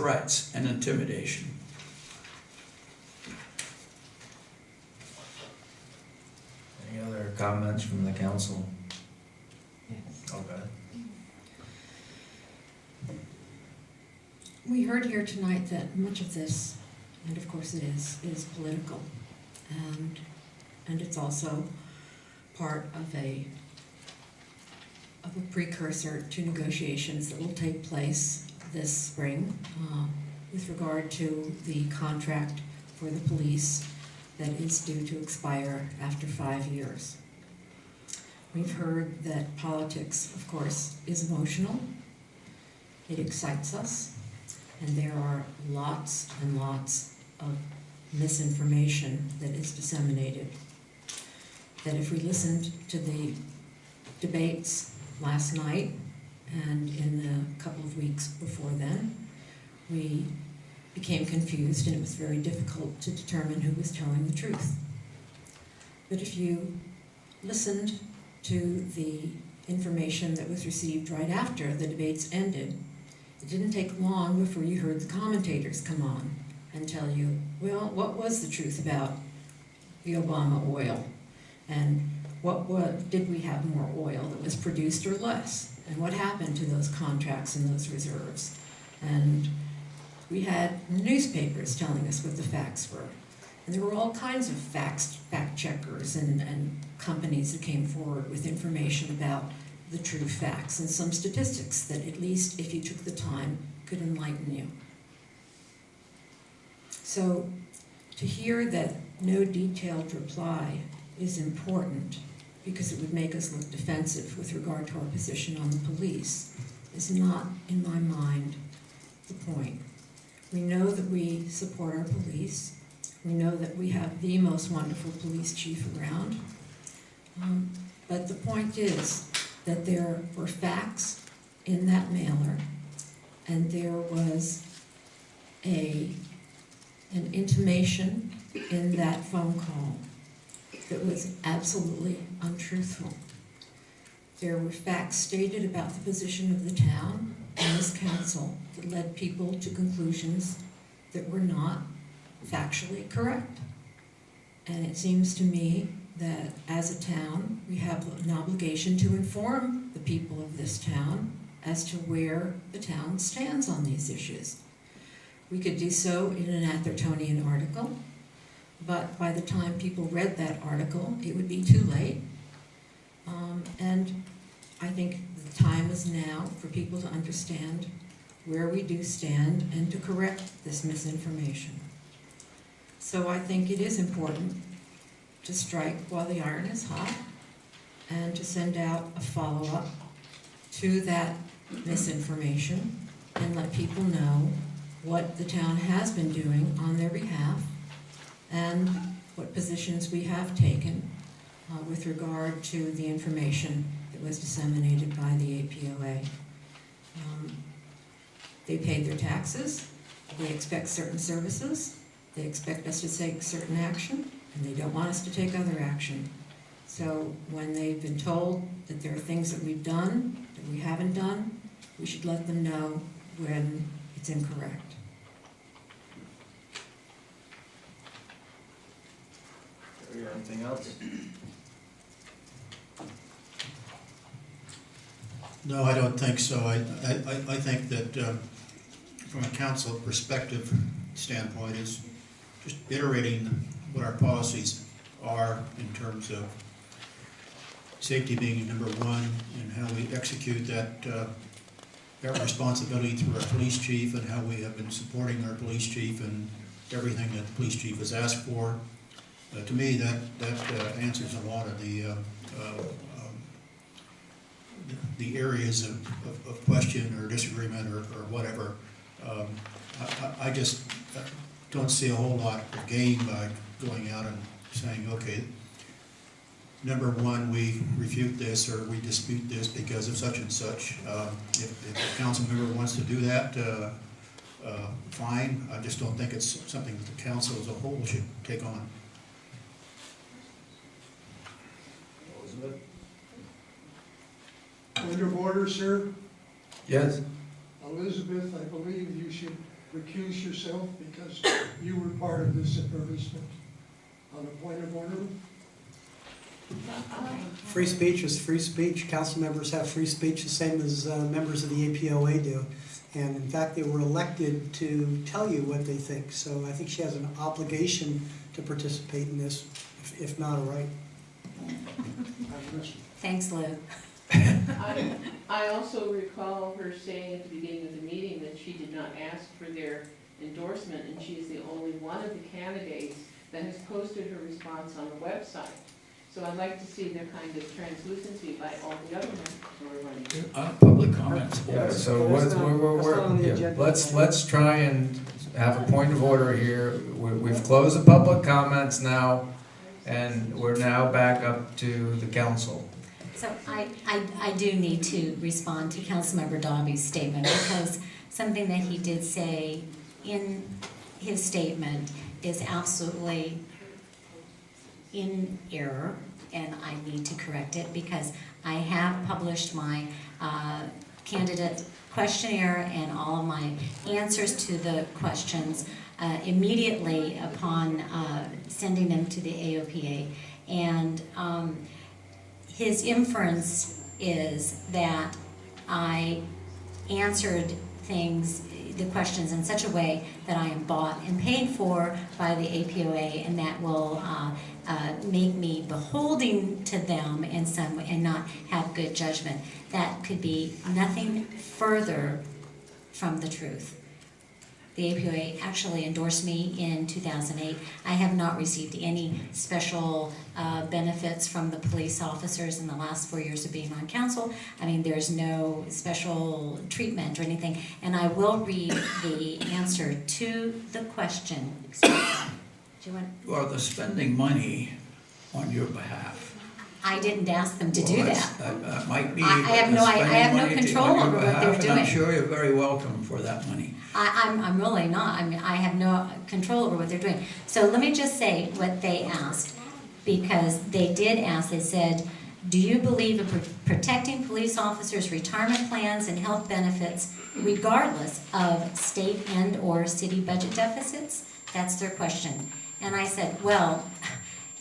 threats and intimidation. Any other comments from the council? Yes. Okay. We heard here tonight that much of this, and of course it is political, and it's also part of a precursor to negotiations that will take place this spring with regard to the contract for the police that is due to expire after 5 years. We've heard that politics, of course, is emotional. It excites us, and there are lots and lots of misinformation that is disseminated. That if we listened to the debates last night and in the couple of weeks before then, we became confused and it was very difficult to determine who was telling the truth. But if you listened to the information that was received right after the debates ended, it didn't take long before you heard the commentators come on and tell you, well, what was the truth about the Obama oil? And did we have more oil that was produced or less? And what happened to those contracts and those reserves? And we had newspapers telling us what the facts were. And there were all kinds of fact checkers and companies that came forward with information about the true facts and some statistics that, at least if you took the time, could enlighten you. So to hear that no detailed reply is important because it would make us look defensive with regard to our position on the police is not, in my mind, the point. We know that we support our police. We know that we have the most wonderful police chief around. But the point is that there were facts in that mailer, and there was an intimation in that phone call that was absolutely untruthful. There were facts stated about the position of the town and this council that led people to conclusions that were not factually correct. And it seems to me that as a town, we have an obligation to inform the people of this town as to where the town stands on these issues. We could do so in an ATHERTONian article, but by the time people read that article, it would be too late. And I think the time is now for people to understand where we do stand and to correct this misinformation. So I think it is important to strike while the iron is hot and to send out a follow-up to that misinformation and let people know what the town has been doing on their behalf and what positions we have taken with regard to the information that was disseminated by the APOA. They paid their taxes, they expect certain services, they expect us to take certain action, and they don't want us to take other action. So when they've been told that there are things that we've done, that we haven't done, we should let them know when it's incorrect. Anything else? No, I don't think so. I think that from a council perspective standpoint is just iterating what our policies are in terms of safety being number one and how we execute that responsibility through our police chief and how we have been supporting our police chief and everything that the police chief has asked for. To me, that answers a lot of the areas of question or disagreement or whatever. I just don't see a whole lot of gain by going out and saying, okay, number one, we refute this or we dispute this because of such and such. If the council member wants to do that, fine. I just don't think it's something that the council as a whole should take on. Elizabeth? Point of order, sir. Yes? Elizabeth, I believe you should recuse yourself because you were part of this advertisement on a point of order? Free speech is free speech. Council members have free speech the same as members of the APOA do. And in fact, they were elected to tell you what they think. So I think she has an obligation to participate in this, if not a right. I'm listening. Thanks, Lou. I also recall her saying at the beginning of the meeting that she did not ask for their endorsement, and she is the only one of the candidates that has posted her response on the website. So I'd like to see the kind of translucency by all the other members who are running. Public comments. Yeah, so That's not on the agenda let's tonight. try and have a point of order here. We've closed the public comments now, and we're now back up to the council. So I do need to respond to Councilmember Dobby's statement, because something that he did say in his statement is absolutely in error, and I need to correct it, because I have published my candidate questionnaire and all of my answers to the questions immediately upon sending them to the AOPA. And his inference is that I answered the questions in such a way that I am bought and paid for by the APOA, and that will make me beholden to them in some way and not have good judgment. That could be nothing further from the truth. The APOA actually endorsed me in 2008. I have not received any special benefits from the police officers in the last 4 years of being on council. I mean, there's no special treatment or anything. And I will read the answer to the question. Do you want? Well, they're spending money on your behalf. I didn't ask them to Well, do that's- that. That might be. I have but no- they're I spending have no money control on your over what they're behalf, and I'm doing. sure you're very welcome for that money. I'm really not. I mean, I have no control over what they're doing. So let me just say what they asked, because they did ask, they said, do you believe in protecting police officers' retirement plans and health benefits regardless of state and or city budget deficits? That's their question. And I said, well,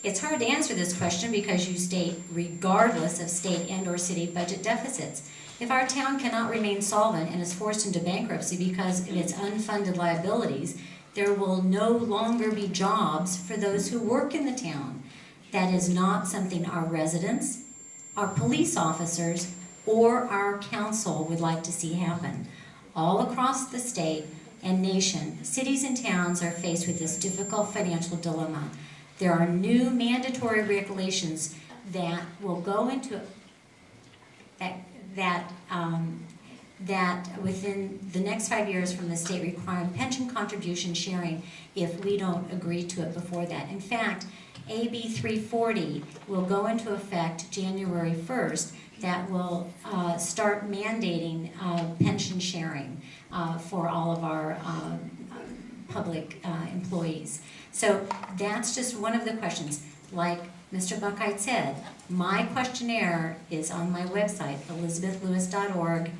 it's hard to answer this question because you state regardless of state and or city budget deficits. If our town cannot remain solvent and is forced into bankruptcy because of its unfunded liabilities, there will no longer be jobs for those who work in the town. That is not something our residents, our police officers, or our council would like to see happen. All across the state and nation, cities and towns are faced with this difficult financial dilemma. There are new mandatory regulations that will go into that within the next 5 years from the state requiring pension contribution sharing if we don't agree to it before that. In fact, AB 340 will go into effect January 1st. That will start mandating pension sharing for all of our public employees. So that's just one of the questions. Like Mr. Buckheit said, my questionnaire is on my website, elizabethlewis.org.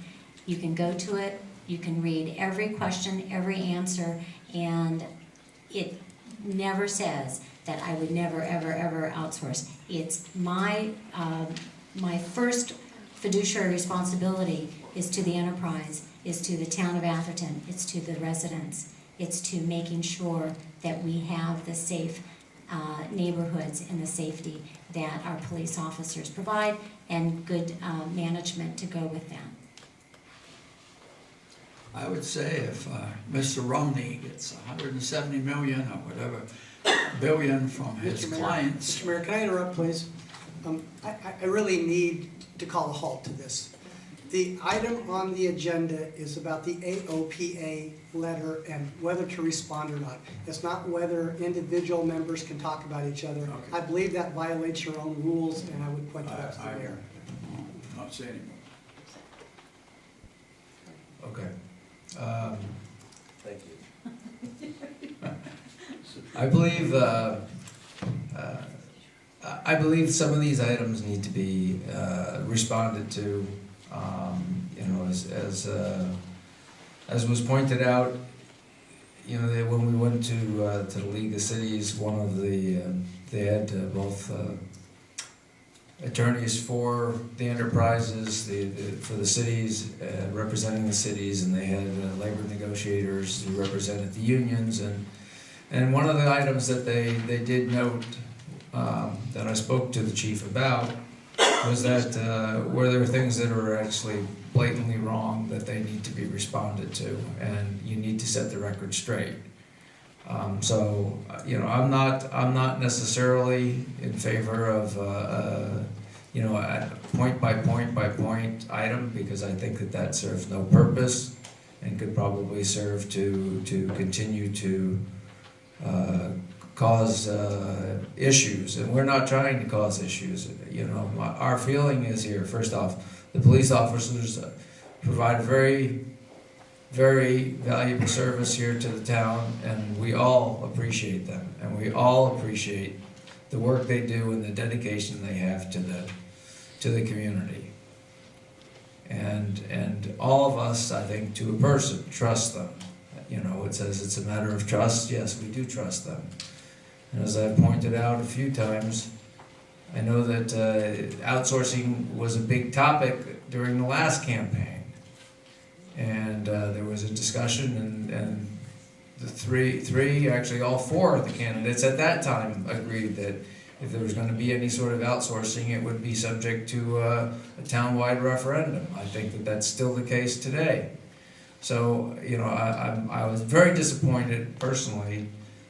You can go to it, you can read every question, every answer, and it never says that I would never, ever, ever outsource. It's my first fiduciary responsibility is to the enterprise, is to the town of Atherton, it's to the residents, it's to making sure that we have the safe neighborhoods and the safety that our police officers provide, and good management to go with that. I would say if Mr. Romney gets 170 million or whatever billion from his Mr. Mayor, clients. Mr. Mayor, can I interrupt, please? I really need to call a halt to this. The item on the agenda is about the AOPA letter and whether to respond or not. It's not whether individual members can talk about each other. Okay. I believe that violates your own rules, and I would point that out to the I mayor. not say anymore. Okay. Thank you. I believe some of these items need to be responded to. You know, as was pointed out, you know, when we went to the League of Cities, one of they had both attorneys for the enterprises, for the cities, representing the cities, and they had labor negotiators who represented the unions, and one of the items that they did note that I spoke to the chief about was that where there are things that are actually blatantly wrong that they need to be responded to, and you need to set the record straight. So, you know, I'm not necessarily in favor of you know, a point by point item, because I think that serves no purpose and could probably serve to continue to cause issues, and we're not trying to cause issues. You know, our feeling is here, first off, the police officers provide a very, very valuable service here to the town, and we all appreciate them, and we all appreciate the work they do and the dedication they have to the community. And all of us, I think, to a person, trust them. You know, it says it's a matter of trust. Yes, we do trust them. And as I've pointed out a few times, I know that outsourcing was a big topic during the last campaign. And there was a discussion, and the three, actually all four of the candidates at that time agreed that if there was going to be any sort of outsourcing, it would be subject to a town-wide referendum. I think that that's still the case today. So, you know, I was very disappointed personally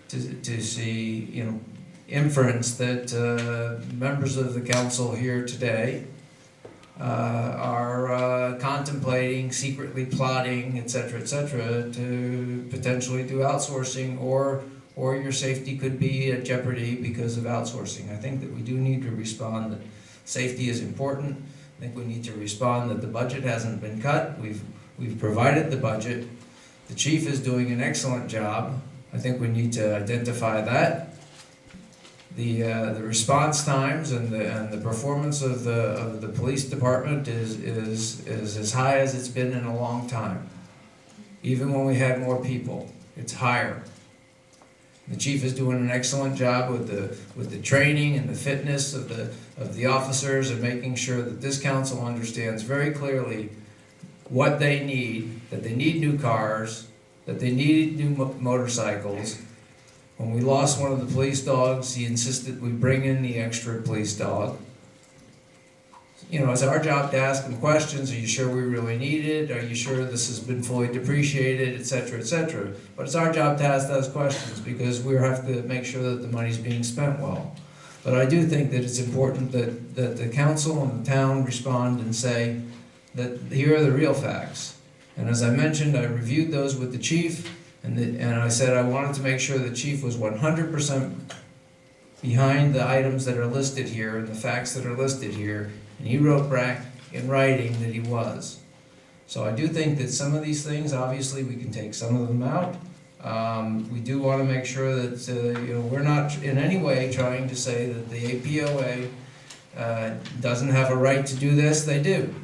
to see, you know, inference that members of the council here today are contemplating, secretly plotting, et cetera, to potentially do outsourcing, or your safety could be at jeopardy because of outsourcing. I think that we do need to respond that safety is important. I think we need to respond that the budget hasn't been cut. We've provided the budget. The chief is doing an excellent job. I think we need to identify that. The response times and the performance of the police department is as high as it's been in a long time. Even when we had more people, it's higher. The chief is doing an excellent job with the training and the fitness of the officers, and making sure that this council understands very clearly what they need, that they need new cars, that they need new motorcycles. When we lost one of the police dogs, he insisted we bring in the extra police dog. You know, it's our job to ask them questions. Are you sure we really need it? Are you sure this has been fully depreciated, et cetera, et cetera? But it's our job to ask those questions, because we have to make sure that the money's being spent well. But I do think that it's important that the council and the town respond and say that here are the real facts. And as I mentioned, I reviewed those with the chief, and I said I wanted to make sure the chief was 100% behind the items that are listed here and the facts that are listed here. And he wrote back in writing that he was. So I do think that some of these things, obviously, we can take some of them out. We do want to make sure that you know, we're not in any way trying to say that the APOA doesn't have a right to do this. They do.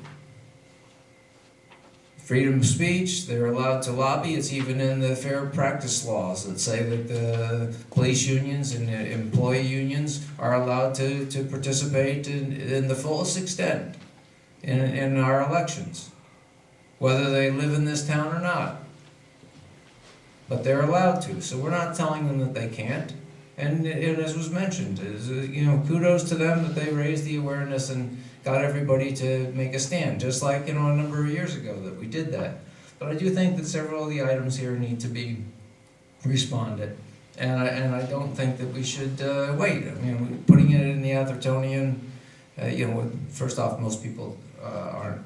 Freedom of speech, they're allowed to lobby. It's even in the fair practice laws that say that the police unions and the employee unions are allowed to participate in the fullest extent in our elections, whether they live in this town or not. But they're allowed to, so we're not telling them that they can't. And as was mentioned, you know, kudos to them that they raised the awareness and got everybody to make a stand, just like, you know, a number of years ago that we did that. But I do think that several of the items here need to be responded, and I don't think that we should wait. I mean, putting it in the Athertonian, you know, first off, most people aren't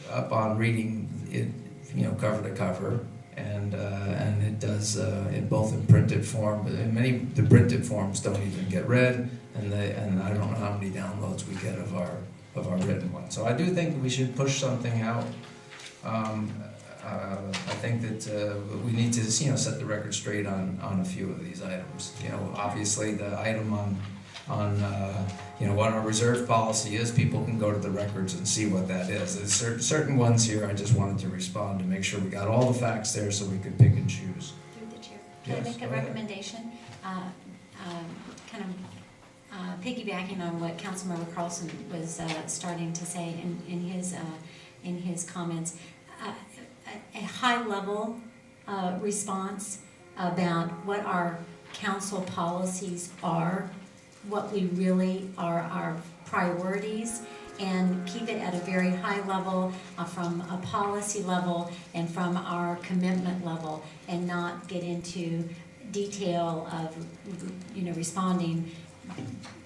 up on reading it, you know, cover to cover, and it does both in printed form, but in the printed forms don't even get read. And I don't know how many downloads we get of our written one. So I do think that we should push something out. I think that we need to, you know, set the record straight on a few of these items. You know, obviously the item on you know, what our reserve policy is, people can go to the records and see what that is. There's certain ones here I just wanted to respond to make sure we got all the facts there so we could pick and choose. Through the Can I Yes, make a go ahead. recommendation? Kind of piggybacking on what Councilmember Carlson was starting to say in his comments. A high-level response about what our council policies are, what we really are our priorities, and keep it at a very high level from a policy level and from our commitment level, and not get into detail of, responding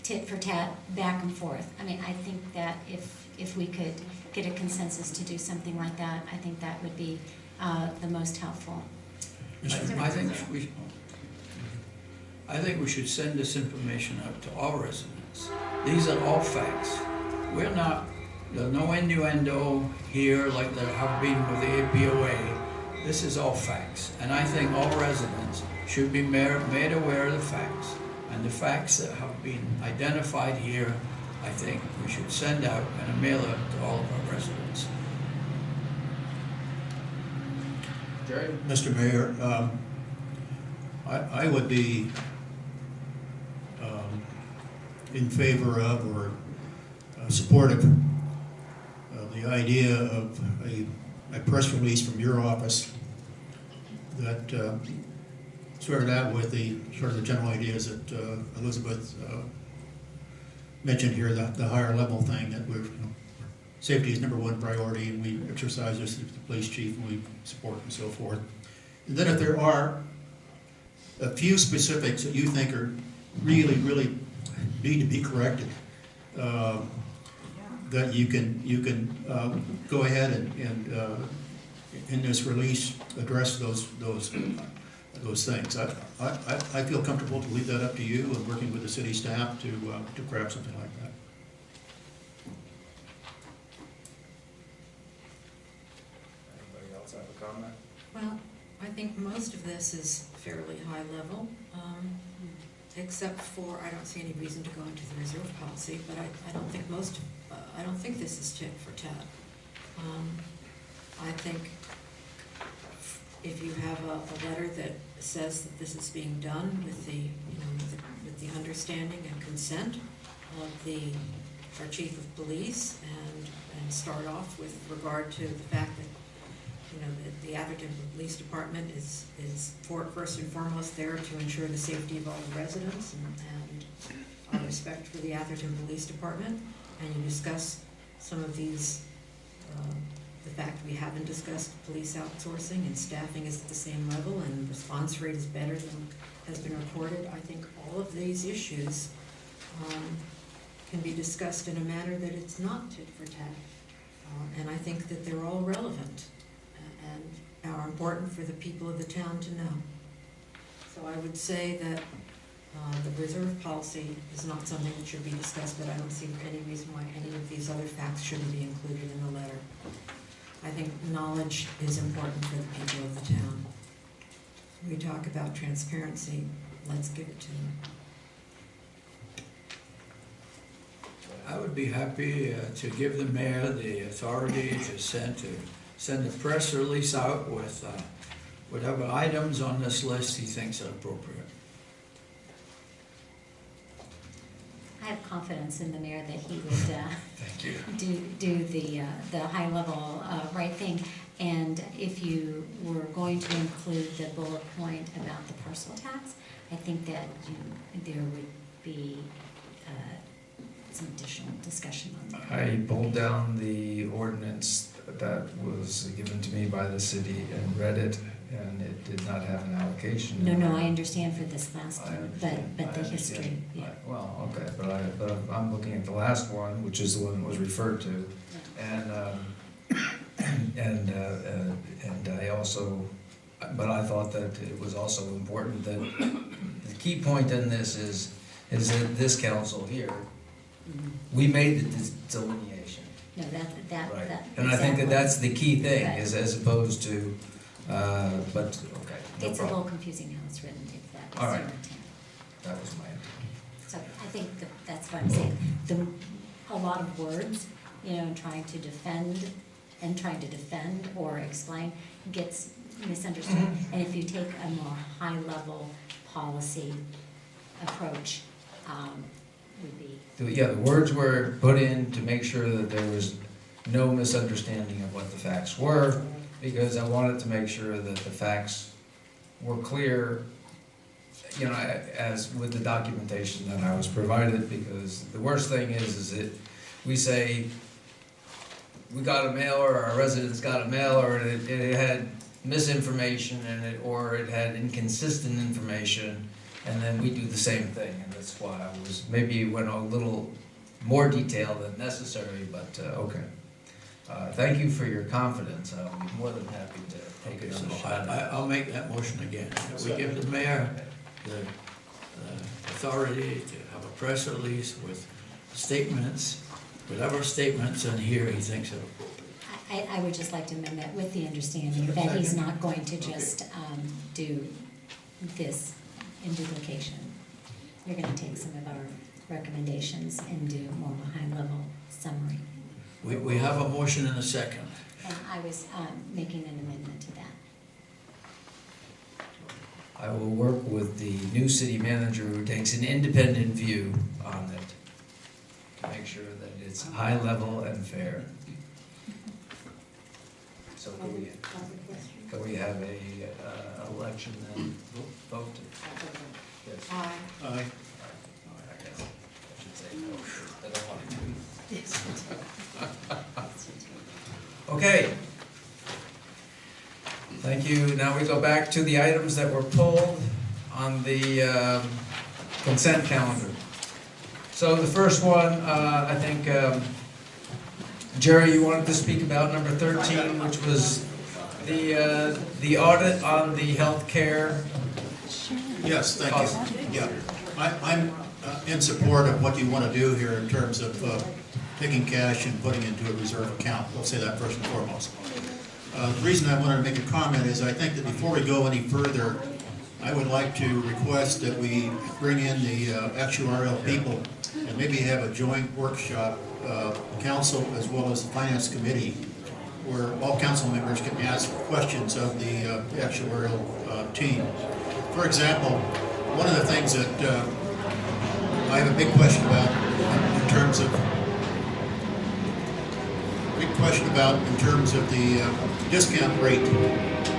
tit for tat, back and forth. I mean, I think that if we could get a consensus to do something like that, I think that would be the most helpful. I think we should send this information out to all residents. These are all facts. We're not, there's no innuendo here like there have been with the APOA. This is all facts. And I think all residents should be made aware of the facts. And the facts that have been identified here, I think we should send out in a mailer to all of our residents. Jerry? Mr. Mayor, I would be in favor of or supportive of the idea of a press release from your office that started out with the sort of the general ideas that Elizabeth mentioned here, the higher level thing that we're, safety is number one priority, and we exercise this with the police chief, and we support and so forth. And then if there are a few specifics that you think are really need to be corrected, that you can go ahead and in this release address those things. I feel comfortable to leave that up to you and working with the city staff to craft something like that. Anybody else have a comment? Well, I think most of this is fairly high level, except for, I don't see any reason to go into the reserve policy, but I don't think this is tit for tat. I think if you have a letter that says that this is being done with the understanding and consent of our chief of police, and start off with regard to the fact that that the Atherton Police Department is first and foremost there to ensure the safety of all the residents, and our respect for the Atherton Police Department, and you discuss some of these, the fact we haven't discussed police outsourcing, and staffing is at the same level, and response rate is better than has been reported. I think all of these issues can be discussed in a manner that it's not tit for tat, and I think that they're all relevant and are important for the people of the town to know. So I would say that the reserve policy is not something that should be discussed, but I don't see any reason why any of these other facts shouldn't be included in the letter. I think knowledge is important for the people of the town. We talk about transparency, let's give it to them. I would be happy to give the mayor the authority to send a press release out with whatever items on this list he thinks are appropriate. I have confidence in the mayor that he would Thank you. do the high level right thing. And if you were going to include the bullet point about the parcel tax, I think that there would be some additional discussion on that. I pulled down the ordinance that was given to me by the city and read it, and it did not have an allocation. No, I understand for this last I one, understand. but the I history, understand. yeah. Well, okay, but I'm looking at the last one, which is the one that was referred to, and I also, but I thought that it was also important that the key point in this is that this council here, we made the delineation. No, that. Right. Exactly. And I think that that's the key thing, Right. is as opposed to, but, okay, no It's a little problem. confusing how it's written, if that was All your right. intent. That was my intent. So I think that's what I'm saying. A lot of words, and trying to defend or explain gets misunderstood. And if you take a more high-level policy approach, would be. Yeah, the words were put in to make sure that there was no misunderstanding of what the facts were, because I wanted to make sure that the facts were clear, you know, as with the documentation that I was provided, because the worst thing is that we say, we got a mail, or our residents got a mail, or it had misinformation in it, or it had inconsistent information, and then we do the same thing, and that's why I was, maybe went a little more detail than necessary, but, okay. Thank you for your confidence, I'll be more than happy to take it on the shot. I'll make that motion again. We give the mayor the authority to have a press release with statements, whatever statements in here he thinks are appropriate. I would just like to amend that with the understanding that he's not going to just do this in duplication. You're gonna take some of our recommendations and do more of a high-level summary. We have a motion and a second. And I was making an amendment to that. I will work with the new city manager who takes an independent view on it to make sure that it's high level and fair. So can we have a election and vote? Yes. Aye. I guess I should say no. I don't want to. Okay. Thank you. Now we go back to the items that were pulled on the consent calendar. So the first one, I think, Jerry, you wanted to speak about number 13, which was the audit on the healthcare. Yes, thank you. Yeah, I'm in support of what you want to do here in terms of taking cash and putting into a reserve account. We'll say that first and foremost. The reason I wanted to make a comment is I think that before we go any further, I would like to request that we bring in the actuarial people and maybe have a joint workshop, council as well as the finance committee, where all council members can ask questions of the actuarial team. For example, one of the things that I have a big question about in terms of the discount rate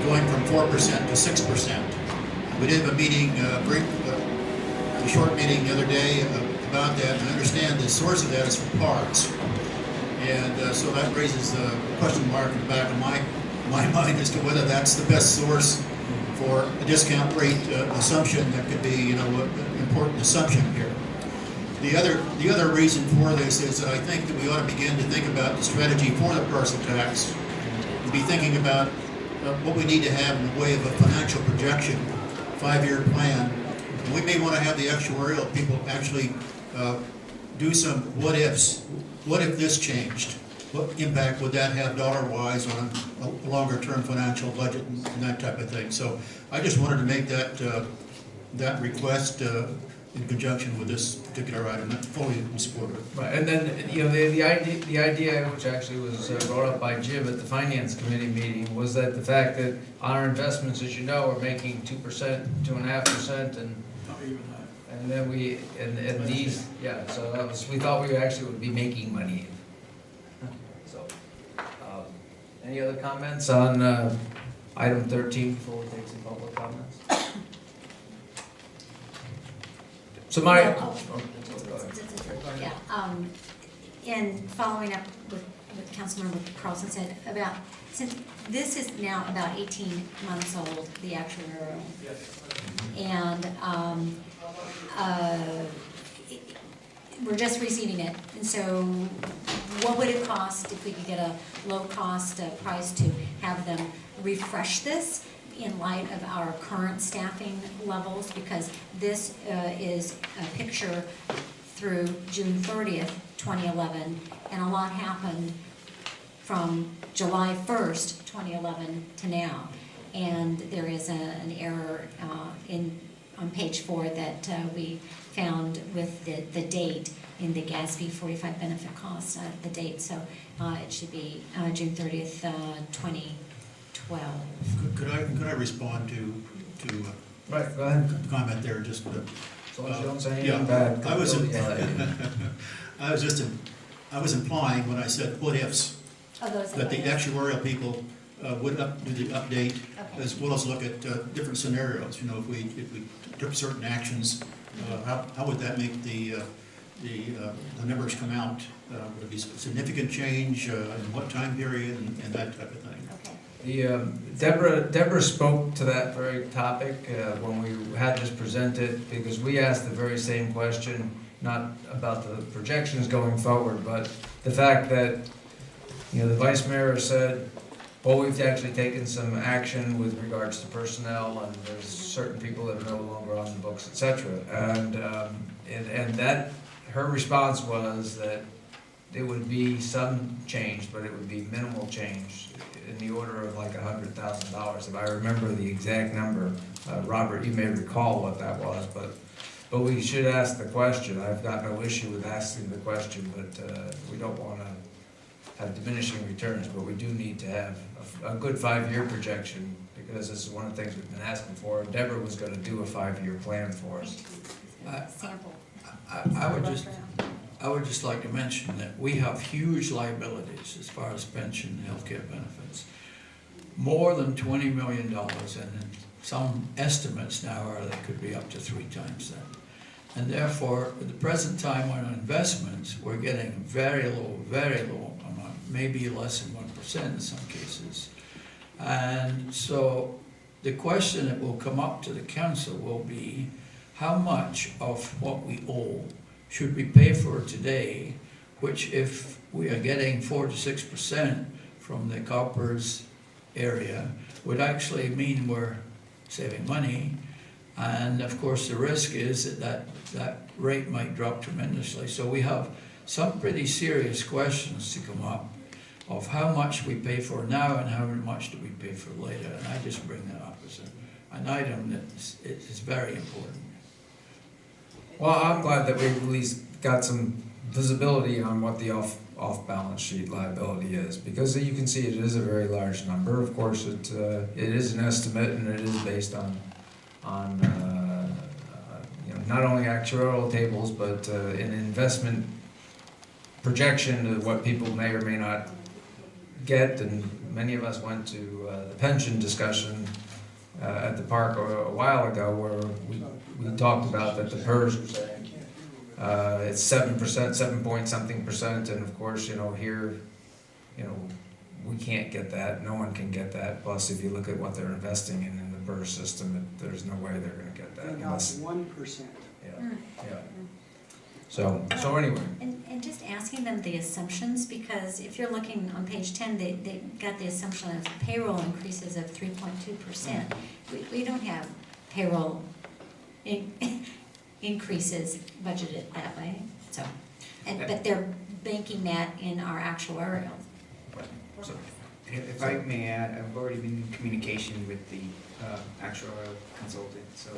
going from 4% to 6%. We did have a meeting, a short meeting the other day about that, and I understand the source of that is for parts. And so that raises a question mark in the back of my mind as to whether that's the best source for a discount rate assumption that could be, you know, an important assumption here. The other reason for this is that I think that we ought to begin to think about the strategy for the parcel tax and be thinking about what we need to have in the way of a financial projection, 5-year plan. And we may want to have the actuarial people actually do some what ifs. What if this changed? What impact would that have dollar-wise on a longer-term financial budget and that type of thing? So I just wanted to make that request in conjunction with this particular item. I'm fully in support of it. Right, and then, you know, the idea, which actually was brought up by Jim at the finance committee meeting, was that the fact that our investments, as you know, are making 2%, 2.5%, and Not even that. and then and these, yeah, so that was, we thought we actually would be making money. So, any other comments on item 13 before we take some public comments? So my, Yeah, in following up with what Councilmember Carlson said about, since this is now about 18 months old, the actuarial. And we're just receiving it, and so what would it cost if we could get a low-cost price to have them refresh this in light of our current staffing levels? Because this is a picture through June 30th, 2011, and a lot happened from July 1st, 2011 to now. And there is an error on page 4 that we found with the date in the GASB 45 benefit costs, the date. So it should be June 30th, 12. Could I respond to Right, go ahead. the comment there, just, As long as you don't say yeah, anything bad. I was, don't yell at you. I was implying when I said what ifs, Oh, those that the are actuarial people would do the update okay. as well as look at different scenarios. You know, if we took certain actions, how would that make the numbers come out? Would it be significant change, in what time period, and that type of thing? Okay. Deborah spoke to that very topic when we had this presented, because we asked the very same question, not about the projections going forward, but the fact that, you know, the vice mayor said, well, we've actually taken some action with regards to personnel, and there's certain people that are no longer on the books, et cetera. And that, her response was that there would be some change, but it would be minimal change in the order of like $100,000, if I remember the exact number. Robert, you may recall what that was, but we should ask the question. I've got no issue with asking the question, but we don't want to have diminishing returns, but we do need to have a good 5-year projection, because this is one of the things we've been asking for. Deborah was going to do a 5-year plan for us. Sample. I would just like to mention that we have huge liabilities as far as pension and healthcare benefits. More than $20 million, and some estimates now are that could be up to 3 times that. And therefore, at the present time on investments, we're getting very low amount, maybe less than 1% in some cases. And so the question that will come up to the council will be, how much of what we owe should we pay for today, which if we are getting 4 to 6% from the coppers area, would actually mean we're saving money. And of course, the risk is that rate might drop tremendously. So we have some pretty serious questions to come up of how much we pay for now and how much do we pay for later. And I just bring that up as an item that is very important. Well, I'm glad that we've at least got some visibility on what the off-balance sheet liability is, because you can see it is a very large number. Of course, it is an estimate, and it is based on you know, not only actuarial tables, but an investment projection of what people may or may not get. And many of us went to the pension discussion at the park a while ago, where we talked about that the PERS, it's 7%, 7 point something percent, and of course, you know, here, you know, we can't get that, no one can get that. Plus, if you look at what they're investing in the PERS system, there's no way they're gonna get that They got unless, 1%. yeah, yeah. So anyway, And just asking them the assumptions, because if you're looking on page 10, they got the assumption of payroll increases of 3.2%. We don't have payroll increases budgeted that way, so, but they're banking that in our actuarial. so, If I may add, I've already been in communication with the actuarial consultant, so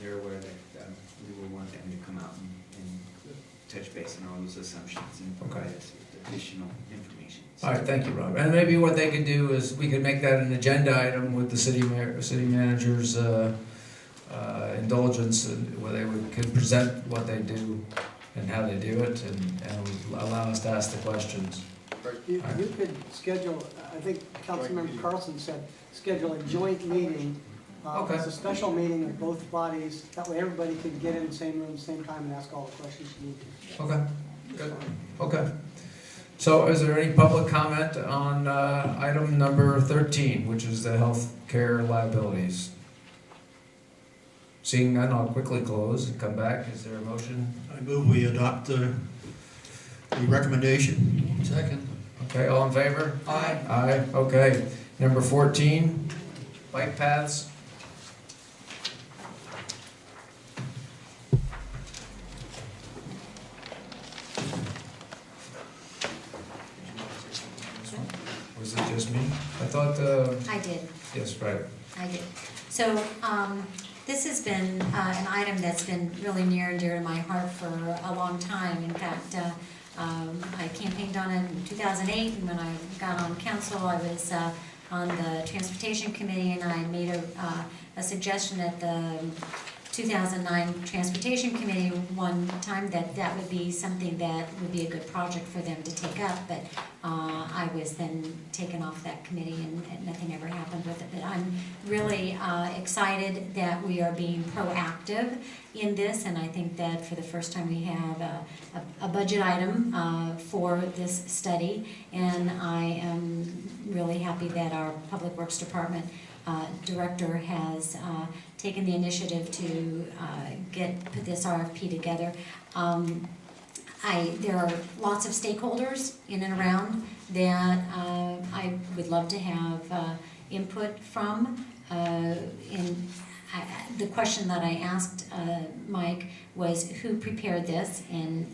they're aware that we will want them to come out and touch base on all those assumptions and provide us with additional information. all right, thank you, Rob. And maybe what they could do is, we could make that an agenda item with the city manager's indulgence, where they could present what they do and how they do it, and allow us to ask the questions. You could schedule, I think Councilmember Carlson said, schedule a joint meeting. Okay. It's a special meeting of both bodies. That way everybody can get in the same room at the same time and ask all the questions you need to. Okay, good, okay. So is there any public comment on item number 13, which is the health care liabilities? Seeing none, I'll quickly close and come back. Is there a motion? I move we adopt the recommendation. Second. Okay, all in favor? Aye. Aye, okay. Number 14, bike paths. Was it just me? I thought, I did. yes, right. I did. So, this has been an item that's been really near and dear to my heart for a long time. In fact, I campaigned on it in 2008, and when I got on council, I was on the Transportation Committee, and I made a suggestion at the 2009 Transportation Committee one time that would be something that would be a good project for them to take up, but I was then taken off that committee and nothing ever happened with it. But I'm really excited that we are being proactive in this, and I think that for the first time we have a budget item for this study, and I am really happy that our Public Works Department director has taken the initiative to put this RFP together. There are lots of stakeholders in and around that I would love to have input from. The question that I asked Mike was who prepared this, and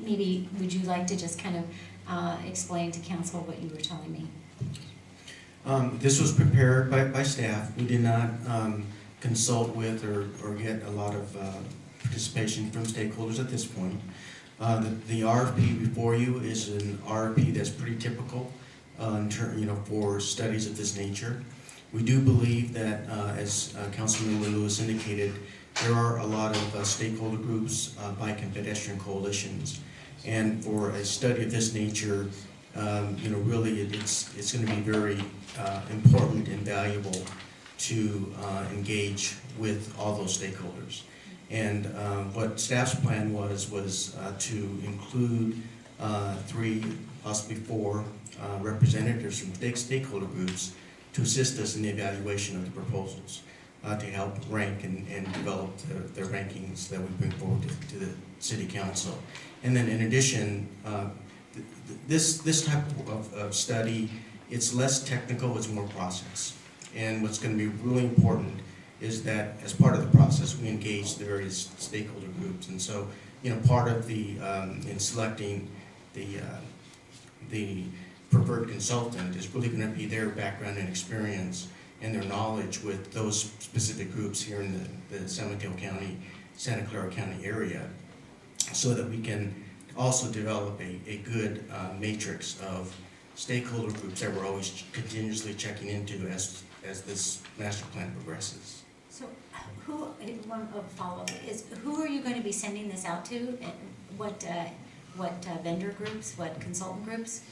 maybe would you like to just kind of explain to council what you were telling me? This was prepared by staff. We did not consult with or get a lot of participation from stakeholders at this point. The RFP before you is an RFP that's pretty typical for studies of this nature. We do believe that, as Councilmember Lewis indicated, there are a lot of stakeholder groups, bike and pedestrian coalitions, and for a study of this nature, really it's going to be very important and valuable to engage with all those stakeholders. And what staff's plan was to include 3, possibly 4 representatives from stakeholder groups to assist us in the evaluation of the proposals, to help rank and develop the rankings that we bring forward to the City Council. And then in addition, this type of study, it's less technical, it's more process. And what's going to be really important is that as part of the process, we engage the various stakeholder groups. And so, part of the, in selecting the preferred consultant is really going to be their background and experience and their knowledge with those specific groups here in the San Mateo County, Santa Clara County area, so that we can also develop a good matrix of stakeholder groups that we're always continuously checking into as this master plan progresses. So one follow-up is, who are you going to be sending this out to? And what vendor groups, what consultant groups?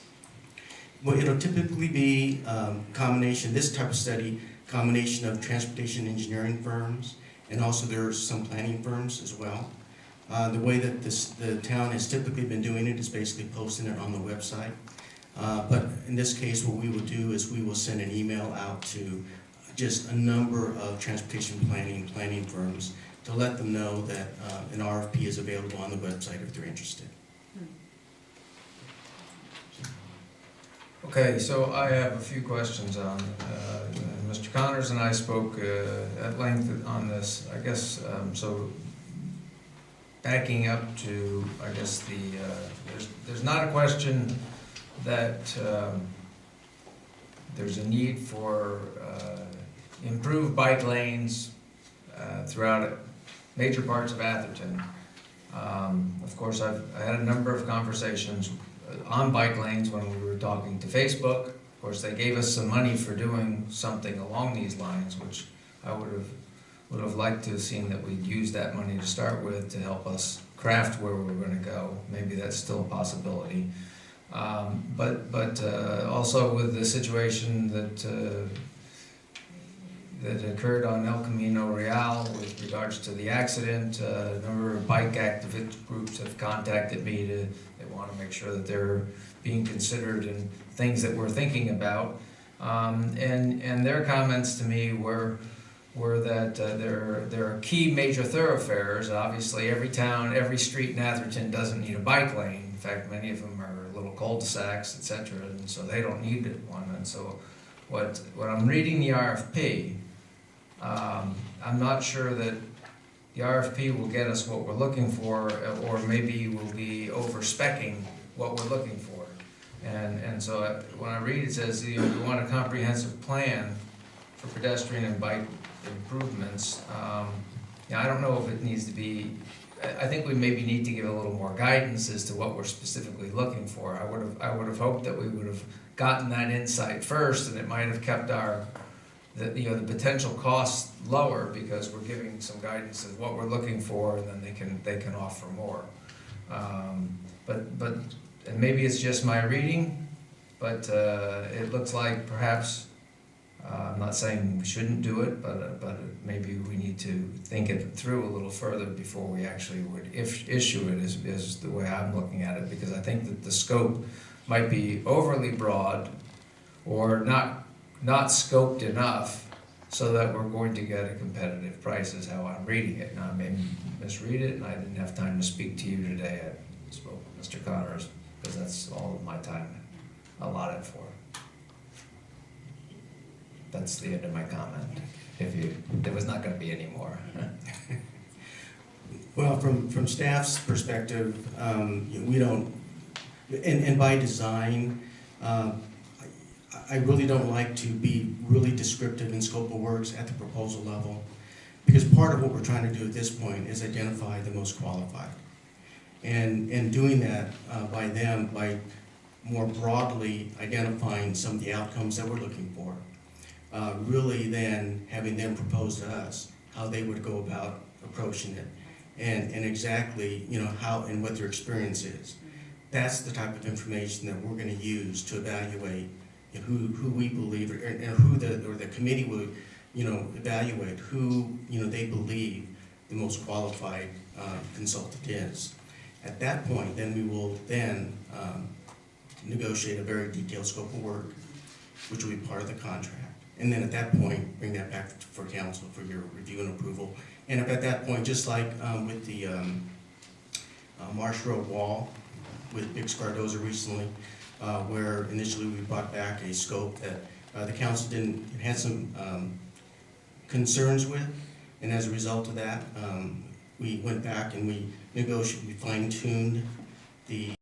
Well, it'll typically be combination, this type of study, combination of transportation engineering firms, and also there's some planning firms as well. The way that the town has typically been doing it is basically posting it on the website. But in this case, what we will do is we will send an email out to just a number of transportation planning firms to let them know that an RFP is available on the website if they're interested. Okay, so I have a few questions on, Mr. Connors and I spoke at length on this, I guess, so backing up to, I guess, there's not a question that there's a need for improved bike lanes throughout major parts of Atherton. Of course, I had a number of conversations on bike lanes when we were talking to Facebook. Of course, they gave us some money for doing something along these lines, which I would have liked to have seen that we'd use that money to start with to help us craft where we were going to go. Maybe that's still a possibility. But also with the situation that occurred on El Camino Real with regards to the accident, a number of bike activist groups have contacted me they want to make sure that they're being considered in things that we're thinking about. And their comments to me were that there are key major thoroughfares. Obviously, every town, every street in Atherton doesn't need a bike lane. In fact, many of them are little cul-de-sacs, etc., and so they don't need one. And so, what I'm reading the RFP, I'm not sure that the RFP will get us what we're looking for, or maybe we'll be over-speccing what we're looking for. And so when I read it says, we want a comprehensive plan for pedestrian and bike improvements. I don't know if it needs to be, I think we maybe need to give a little more guidance as to what we're specifically looking for. I would have hoped that we would have gotten that insight first, and it might have kept the potential costs lower because we're giving some guidance of what we're looking for, and then they can offer more. And maybe it's just my reading, but it looks like perhaps, I'm not saying we shouldn't do it, but maybe we need to think it through a little further before we actually would issue it, is the way I'm looking at it, because I think that the scope might be overly broad or not scoped enough so that we're going to get a competitive price is how I'm reading it. Now, I may misread it, and I didn't have time to speak to you today. I spoke to Mr. Connors, because that's all of my time allotted for. That's the end of my comment. There was not gonna be any more. Well, from staff's perspective, we don't, and by design, I really don't like to be really descriptive in scope of works at the proposal level, because part of what we're trying to do at this point is identify the most qualified. And doing that by more broadly identifying some of the outcomes that we're looking for, really then having them propose to us how they would go about approaching it, and exactly, how and what their experience is. That's the type of information that we're going to use to evaluate who we believe, and who the committee will, evaluate who, they believe the most qualified consultant is. At that point, then we will negotiate a very detailed scope of work, which will be part of the contract. And then at that point, bring that back for council for your review and approval. And if at that point, just like with the Marsh Road wall with Big Scardoza recently, where initially we brought back a scope that the council had some concerns with, and as a result of that, we went back and we negotiated, we fine-tuned the